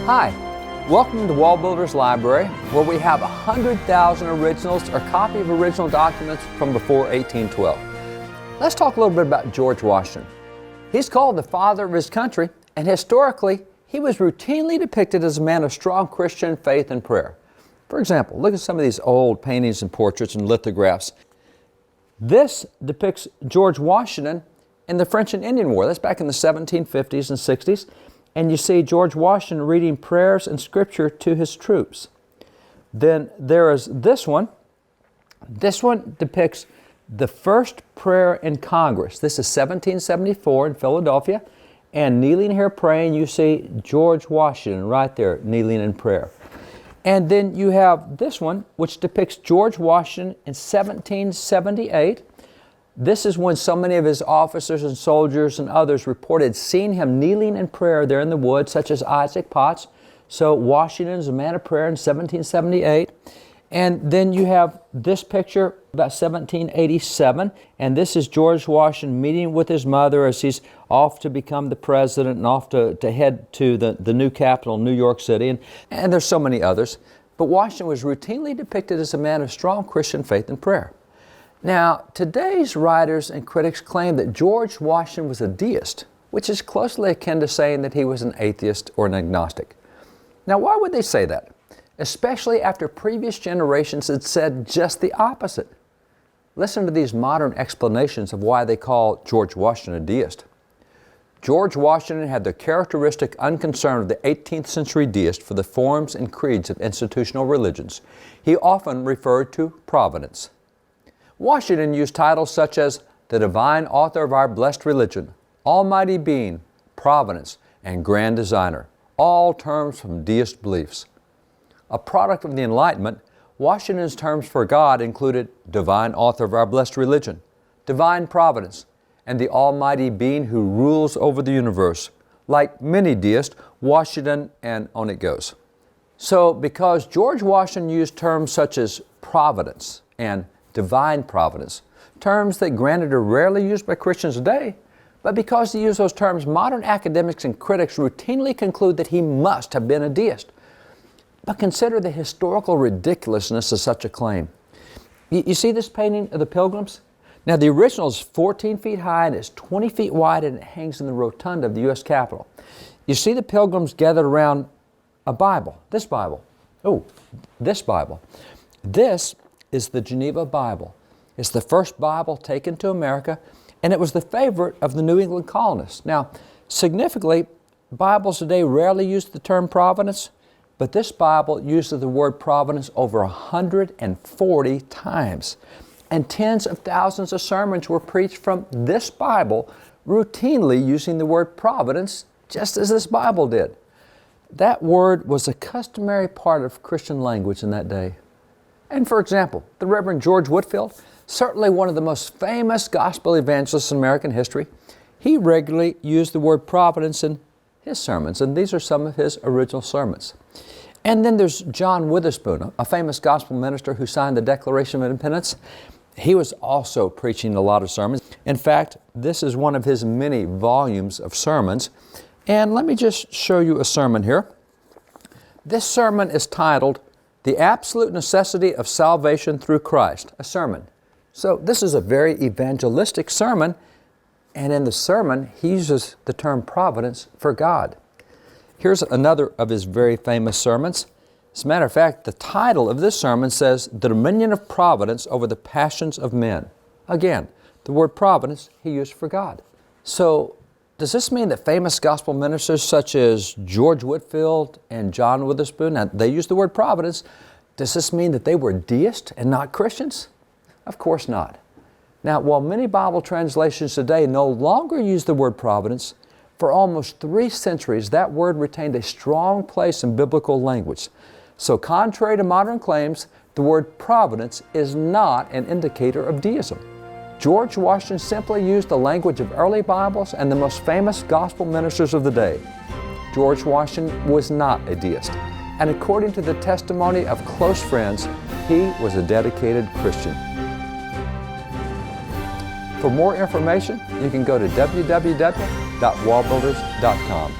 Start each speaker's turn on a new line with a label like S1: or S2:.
S1: Hi, welcome to Wall Builders Library, where we have 100,000 originals or copy of original documents from before 1812. Let's talk a little bit about George Washington. He's called the father of his country, and historically, he was routinely depicted as a man of strong Christian faith and prayer. For example, look at some of these old paintings and portraits and lithographs. This depicts George Washington in the French and Indian War. That's back in the 1750s and 60s. And you see George Washington reading prayers and scripture to his troops. Then there is this one. This one depicts the first prayer in Congress. This is 1774 in Philadelphia. And kneeling here praying, you see George Washington right there kneeling in prayer. And then you have this one, which depicts George Washington in 1778. This is when so many of his officers and soldiers and others reported seeing him kneeling in prayer there in the woods, such as Isaac Potts. So Washington is a man of prayer in 1778. And then you have this picture about 1787, and this is George Washington meeting with his mother as he's off to become the president and off to head to the new capital, New York City. And there's so many others. But Washington was routinely depicted as a man of strong Christian faith and prayer. Now, today's writers and critics claim that George Washington was a deist, which is closely akin to saying that he was an atheist or an agnostic. Now, why would they say that? Especially after previous generations had said just the opposite. Listen to these modern explanations of why they call George Washington a deist. George Washington had the characteristic unconcern of the 18th century deist for the forms and creeds of institutional religions. He often referred to providence. Washington used titles such as the divine author of our blessed religion, almighty being, providence, and grand designer, all terms from deist beliefs. A product of the Enlightenment, Washington's terms for God included divine author of our blessed religion, divine providence, and the almighty being who rules over the universe. Like many deists, Washington, and on it goes. So because George Washington used terms such as providence and divine providence, terms that granted are rarely used by Christians today, but because he used those terms, modern academics and critics routinely conclude that he must have been a deist. But consider the historical ridiculousness of such a claim. You see this painting of the Pilgrims? Now, the original is 14 feet high and it's 20 feet wide, and it hangs in the rotunda of the U.S. Capitol. You see the Pilgrims gathered around a Bible, this Bible. Oh, this Bible. This is the Geneva Bible. It's the first Bible taken to America, and it was the favorite of the New England colonists. Now, significantly, Bibles today rarely use the term providence, but this Bible uses the word providence over 140 times. And tens of thousands of sermons were preached from this Bible, routinely using the word providence, just as this Bible did. That word was a customary part of Christian language in that day. And for example, the Reverend George Whitefield, certainly one of the most famous gospel evangelists in American history, he regularly used the word providence in his sermons, and these are some of his original sermons. And then there's John Witherspoon, a famous gospel minister who signed the Declaration of Independence. He was also preaching a lot of sermons. In fact, this is one of his many volumes of sermons. And let me just show you a sermon here. This sermon is titled, The Absolute Necessity of Salvation Through Christ, a sermon. So this is a very evangelistic sermon, and in the sermon, he uses the term providence for God. Here's another of his very famous sermons. As a matter of fact, the title of this sermon says, The Dominion of Providence Over the Passions of Men. Again, the word providence he used for God. So does this mean that famous gospel ministers such as George Whitefield and John Witherspoon, now they used the word providence, does this mean that they were deists and not Christians? Of course not. Now, while many Bible translations today no longer use the word providence, for almost 3 centuries that word retained a strong place in biblical language. So contrary to modern claims, the word providence is not an indicator of deism. George Washington simply used the language of early Bibles and the most famous gospel ministers of the day. George Washington was not a deist, and according to the testimony of close friends, he was a dedicated Christian. For more information, you can go to www.wallbuilders.com.